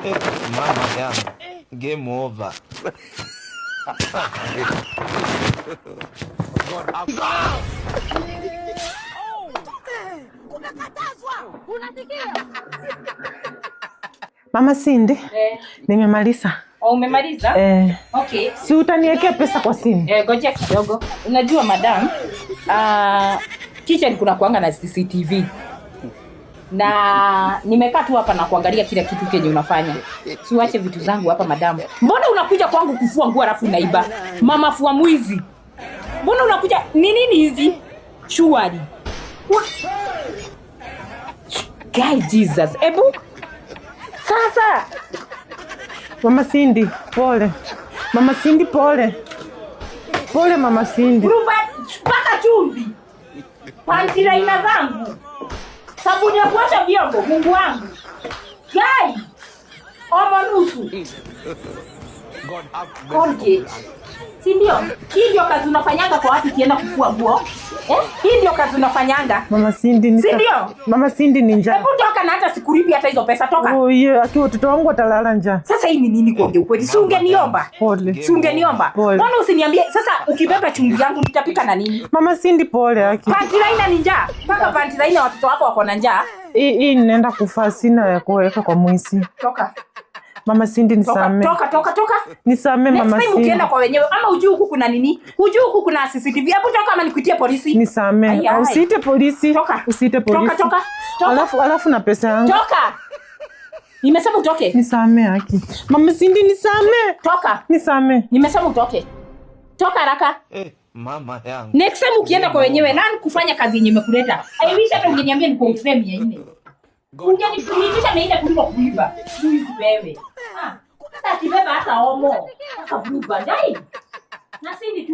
Mama yangu. Game over. Mama Cindy, nimemaliza. Umemaliza? Okay. Si utaniwekea pesa kwa simu? Ngoja kidogo. Unajua madam, kitchen kuna kuanga na CCTV. Na nimekaa tu hapa na kuangalia kila kitu kenye unafanya. Siwache vitu zangu hapa madam. Mbona unakuja kwangu kufua nguo alafu unaiba? Mama fua mwizi. Mbona unakuja ni nini hizi? Shuari. Guy Jesus. Ebu. Sasa. Mama Cindy, pole. Mama Cindy, pole. Pole Mama Cindy. Paka chumvi. Pantira ina zangu. Sabuni ya kuosha vyombo, Mungu wangu. Guy. Omo nusu. Colgate. Si ndio? Hii ndio kazi unafanyanga kwa watu kienda kufua nguo. Hii ndio kazi unafanyanga. Mama Cindy, si ndio? Mama Cindy ni njaa. Hebu toka na hata sikuripi hata hizo pesa toka. Oh yeah, aki watoto wangu watalala njaa. Sasa hii ni nini kuongea ukweli? Si ungeniomba. Pole. Si ungeniomba. Mbona usiniambie sasa ukibeba chumvi yangu nitapika na nini? Mama Cindy, pole aki. Pantiraina ni njaa. Paka pantiraina watoto wako wako na njaa. Hii ninaenda kufaa, sina ya kuweka kwa mwisi. Toka. Mama Cindy, nisamee. Toka. Nisamee Mama Cindy. Next time ukienda kwa wenyewe ama hujui huku kuna nini? Hujui huku kuna CCTV. Hapo toka ama nikuitie polisi. Nisamee. Usiite polisi. Toka. Usiite polisi. Toka. Alafu na pesa yangu. Toka. Nimesema utoke. Nisamee haki. Mama Cindy, nisamee. Toka. Nisamee. Nimesema utoke. Toka haraka. Mama yangu. Next time ukienda kwa wenyewe nani kufanya kazi yenye imekuleta? I wish hata ungeniambia niko frame ya 4. Ungenifunisha meenda kuliko kuiba. Hizi wewe. Sasa kibeba hata omo. Sasa buba dai. Na sindi tu